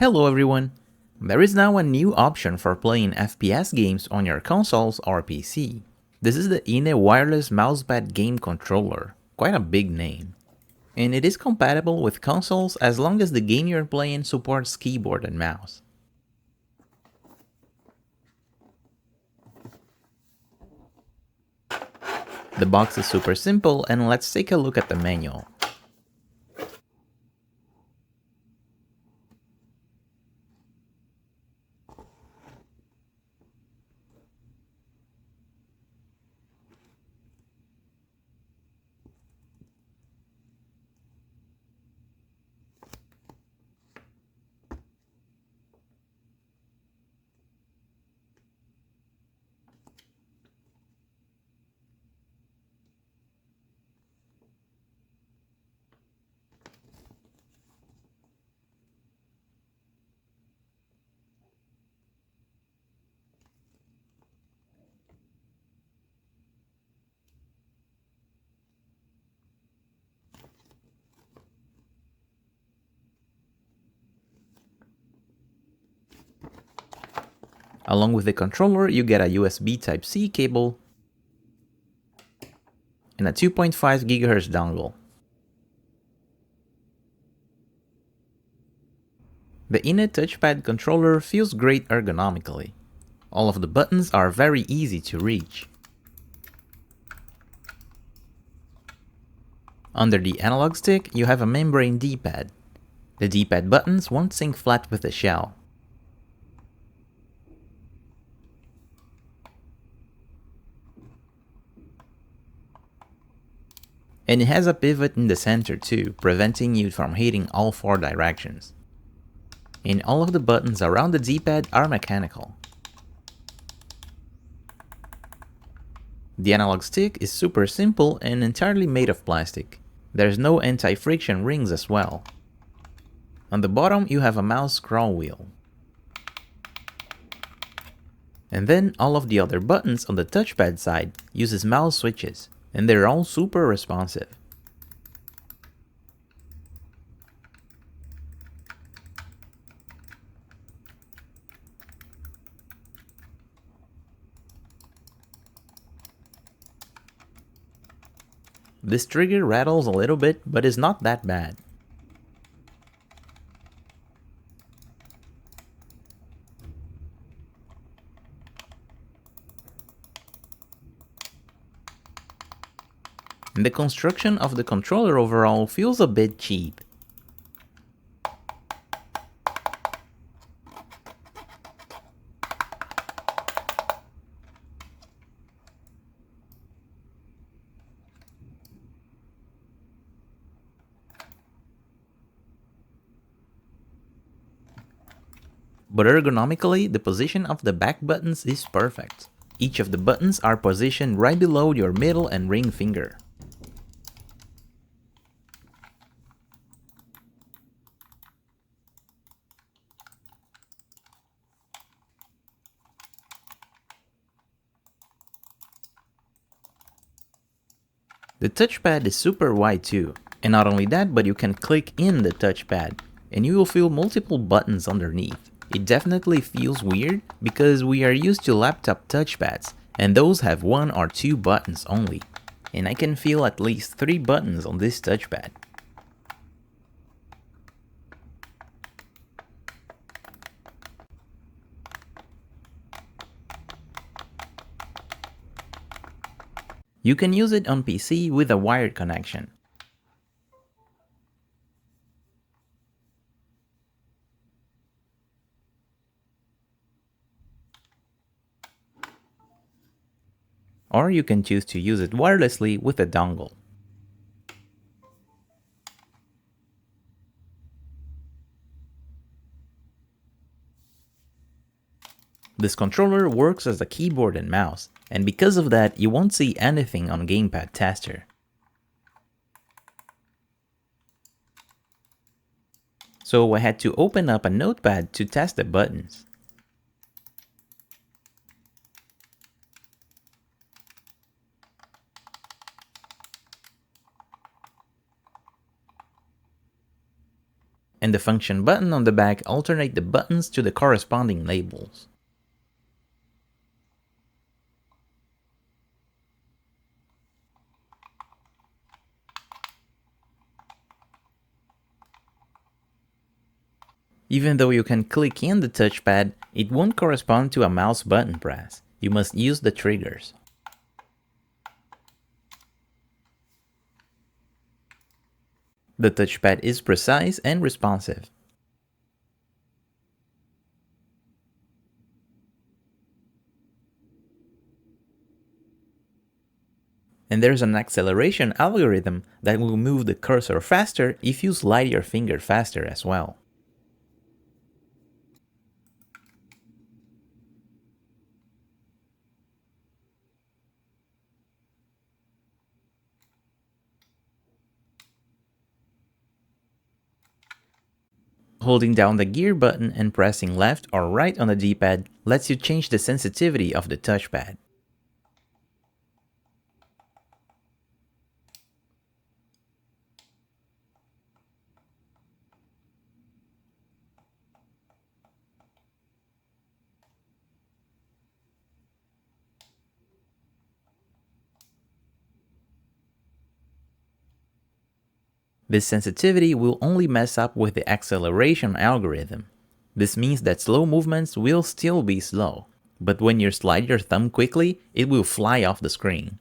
Hello everyone! There is now a new option for playing FPS games on your consoles or PC. This is the INE Wireless Mousepad Game Controller, quite a big name. And it is compatible with consoles as long as the game you're playing supports keyboard and mouse. The box is super simple, and let's take a look at the manual. Along with the controller, you get a USB Type-C cable and a 2.5 GHz dongle. The INE touchpad controller feels great ergonomically. All of the buttons are very easy to reach. Under the analog stick, you have a membrane D-pad. The D-pad buttons won't sync flat with the shell. And it has a pivot in the center too, preventing you from hitting all four directions. And all of the buttons around the D-pad are mechanical. The analog stick is super simple and entirely made of plastic. There's no anti-friction rings as well. On the bottom you have a mouse scroll wheel. And then all of the other buttons on the touchpad side uses mouse switches, and they're all super responsive. This trigger rattles a little bit, but is not that bad. And the construction of the controller overall feels a bit cheap. But ergonomically, the position of the back buttons is perfect. Each of the buttons are positioned right below your middle and ring finger. The touchpad is super wide too, and not only that, but you can click in the touchpad, and you will feel multiple buttons underneath. It definitely feels weird because we are used to laptop touchpads, and those have 1 or 2 buttons only, and I can feel at least 3 buttons on this touchpad. You can use it on PC with a wired connection. Or you can choose to use it wirelessly with a dongle. This controller works as a keyboard and mouse, and because of that you won't see anything on Gamepad Tester. So I had to open up a notepad to test the buttons. and the function button on the back alternate the buttons to the corresponding labels. Even though you can click in the touchpad, it won't correspond to a mouse button press. You must use the triggers. The touchpad is precise and responsive. And there's an acceleration algorithm that will move the cursor faster if you slide your finger faster as well. Holding down the gear button and pressing left or right on the D-pad lets you change the sensitivity of the touchpad. This sensitivity will only mess up with the acceleration algorithm. This means that slow movements will still be slow, but when you slide your thumb quickly, it will fly off the screen.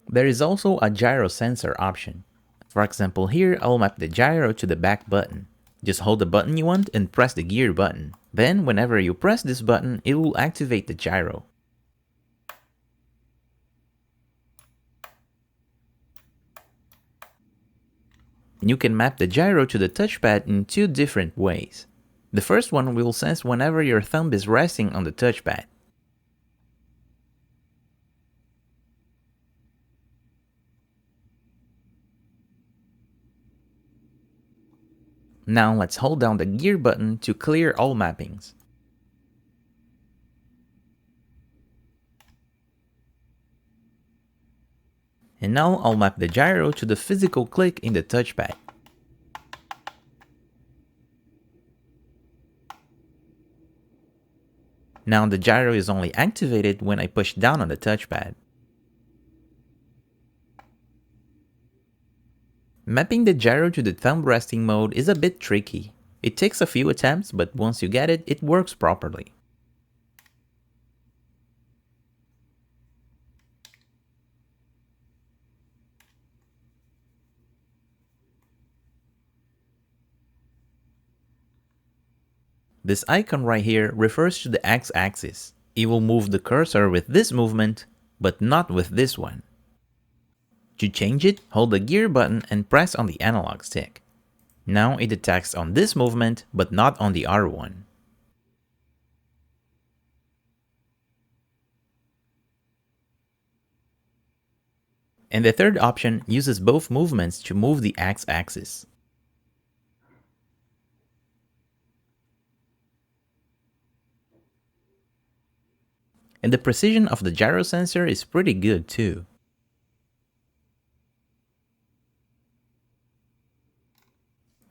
There is also a gyro sensor option. For example, here I'll map the gyro to the back button. Just hold the button you want and press the gear button. Then whenever you press this button, it will activate the gyro. You can map the gyro to the touchpad in two different ways. The first one will sense whenever your thumb is resting on the touchpad. Now let's hold down the gear button to clear all mappings. And now I'll map the gyro to the physical click in the touchpad. Now the gyro is only activated when I push down on the touchpad. Mapping the gyro to the thumb resting mode is a bit tricky. It takes a few attempts, but once you get it, it works properly. This icon right here refers to the x-axis. It will move the cursor with this movement, but not with this one. To change it, hold the gear button and press on the analog stick. Now it detects on this movement, but not on the other one. And the third option uses both movements to move the x-axis. And the precision of the gyro sensor is pretty good too.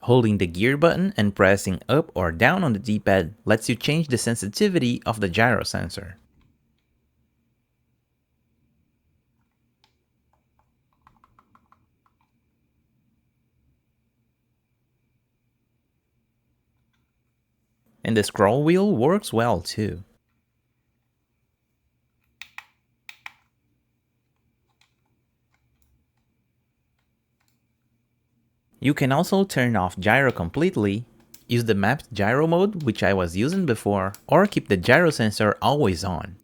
Holding the gear button and pressing up or down on the D-pad lets you change the sensitivity of the gyro sensor. And the scroll wheel works well too. You can also turn off gyro completely, use the mapped gyro mode, which I was using before, or keep the gyro sensor always on.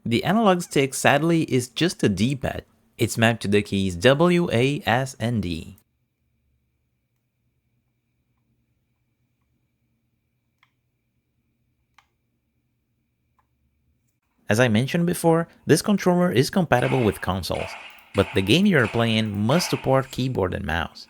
The analog stick sadly is just a D-pad. It's mapped to the keys W, A, S, and D. As I mentioned before, this controller is compatible with consoles, but the game you are playing must support keyboard and mouse.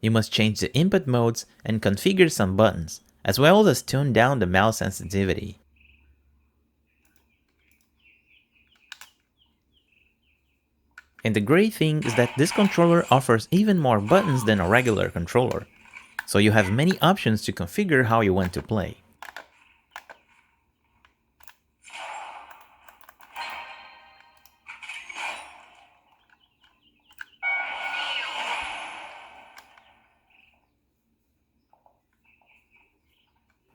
You must change the input modes and configure some buttons, as well as tune down the mouse sensitivity. And the great thing is that this controller offers even more buttons than a regular controller, so you have many options to configure how you want to play.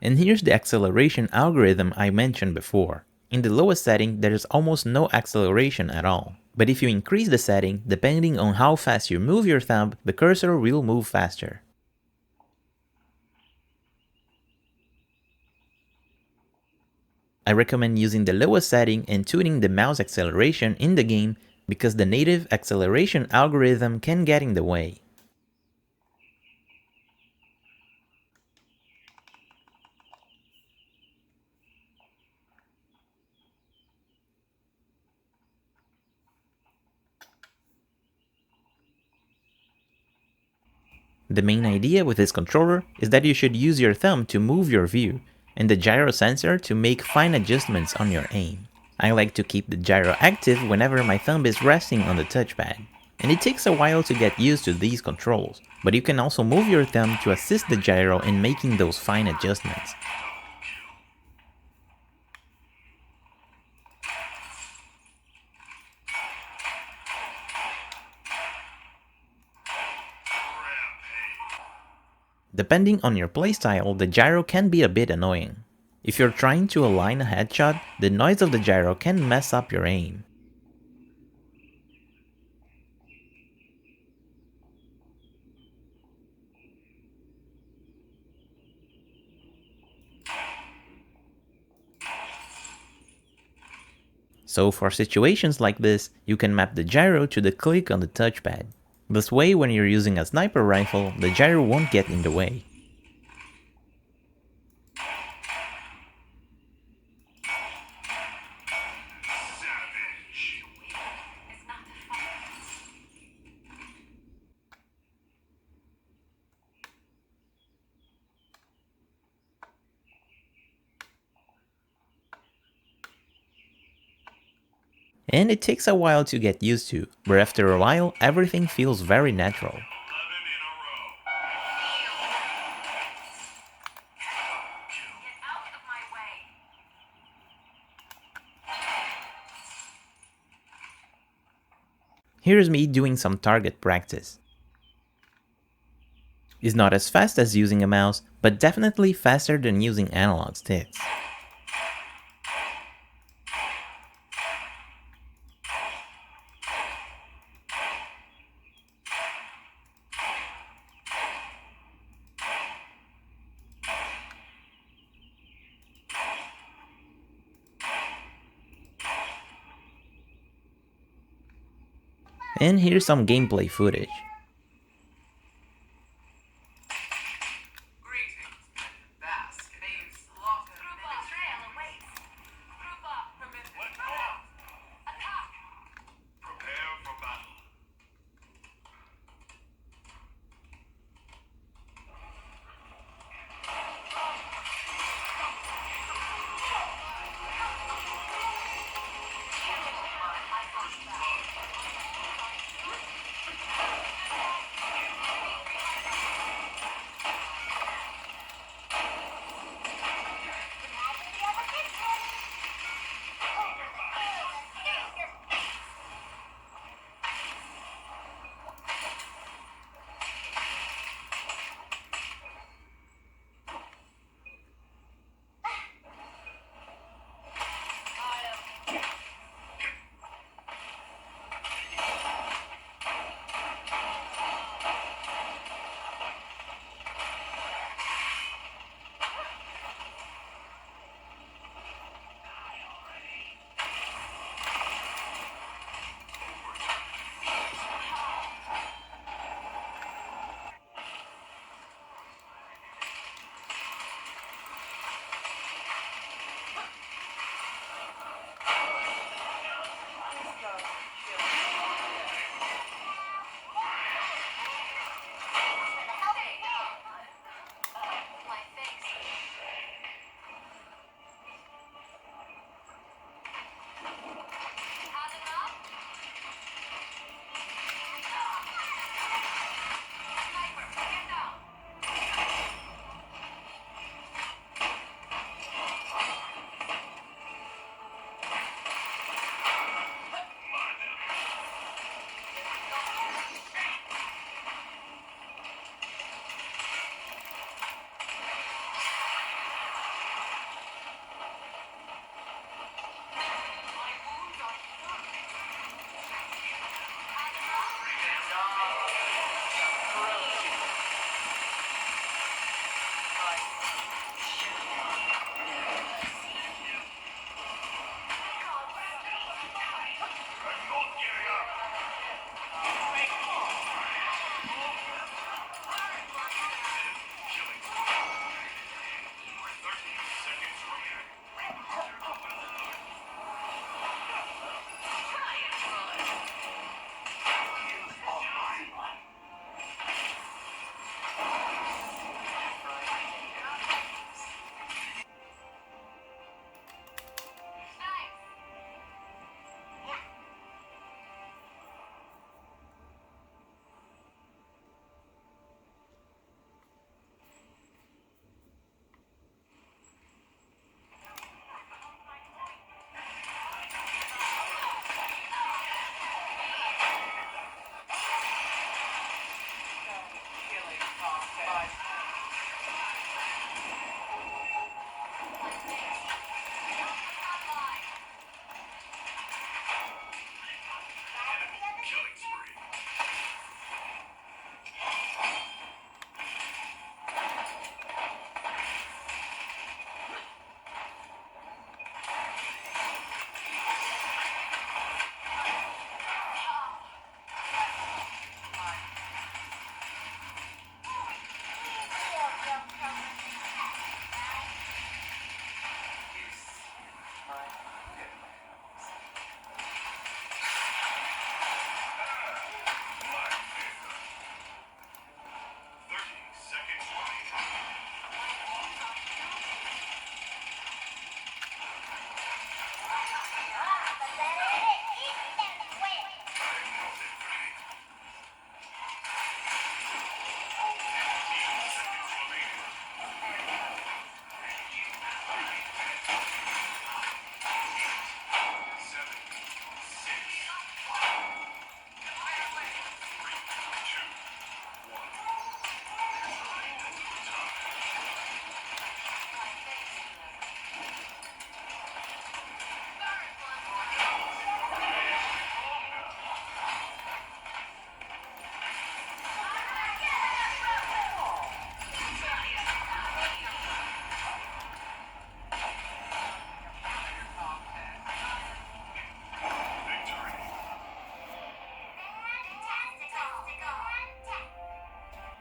And here's the acceleration algorithm I mentioned before. In the lowest setting, there is almost no acceleration at all. But if you increase the setting, depending on how fast you move your thumb, the cursor will move faster. I recommend using the lowest setting and tuning the mouse acceleration in the game because the native acceleration algorithm can get in the way. The main idea with this controller is that you should use your thumb to move your view, and the gyro sensor to make fine adjustments on your aim. I like to keep the gyro active whenever my thumb is resting on the touchpad, and it takes a while to get used to these controls, but you can also move your thumb to assist the gyro in making those fine adjustments. Depending on your playstyle, the gyro can be a bit annoying. If you're trying to align a headshot, the noise of the gyro can mess up your aim. So for situations like this, you can map the gyro to the click on the touchpad. This way, when you're using a sniper rifle, the gyro won't get in the way. And it takes a while to get used to, but after a while, everything feels very natural. Here's me doing some target practice. It's not as fast as using a mouse, but definitely faster than using analog sticks. And here's some gameplay footage.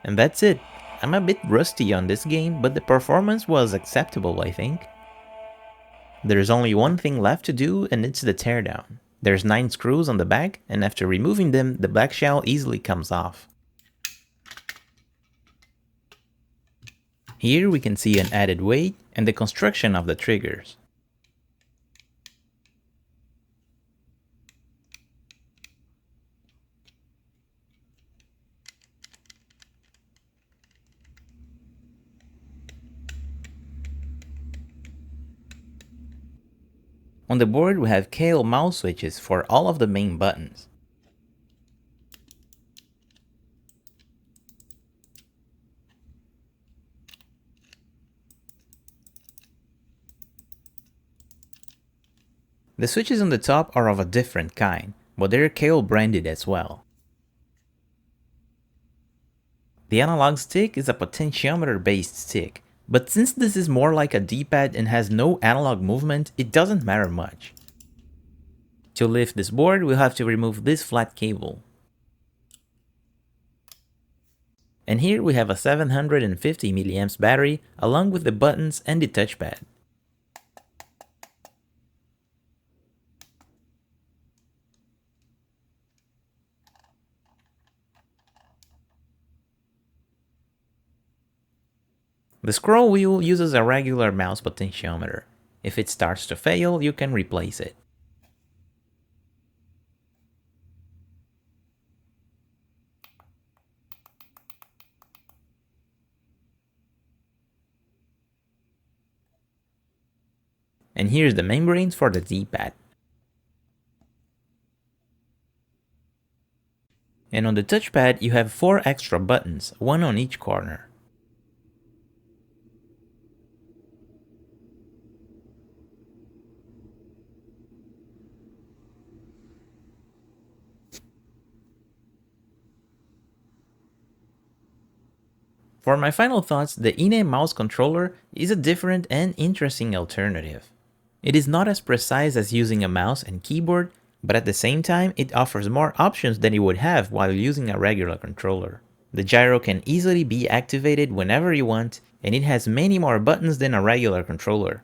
And that's it. I'm a bit rusty on this game, but the performance was acceptable, I think. There's only one thing left to do, and it's the teardown. There's 9 screws on the back, and after removing them, the black shell easily comes off. Here we can see an added weight and the construction of the triggers. On the board we have Kailh mouse switches for all of the main buttons. The switches on the top are of a different kind, but they're Kailh branded as well. The analog stick is a potentiometer based stick, but since this is more like a D-pad and has no analog movement, it doesn't matter much. To lift this board, we'll have to remove this flat cable. And here we have a 750 mAh battery along with the buttons and the touchpad. The scroll wheel uses a regular mouse potentiometer. If it starts to fail, you can replace it. And here's the membranes for the D-pad. And on the touchpad, you have 4 extra buttons, one on each corner. For my final thoughts, the INE mouse controller is a different and interesting alternative. It is not as precise as using a mouse and keyboard, but at the same time it offers more options than you would have while using a regular controller. The gyro can easily be activated whenever you want, and it has many more buttons than a regular controller,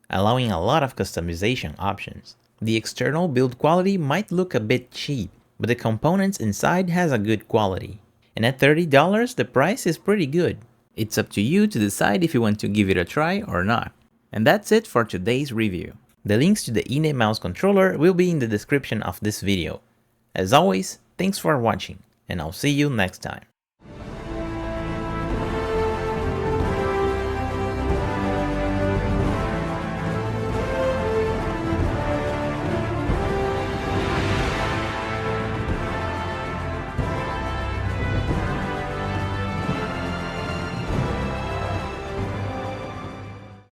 allowing a lot of customization options. The external build quality might look a bit cheap, but the components inside has a good quality. And at $30, the price is pretty good. It's up to you to decide if you want to give it a try or not. And that's it for today's review. The links to the INE mouse controller will be in the description of this video. As always, thanks for watching, and I'll see you next time.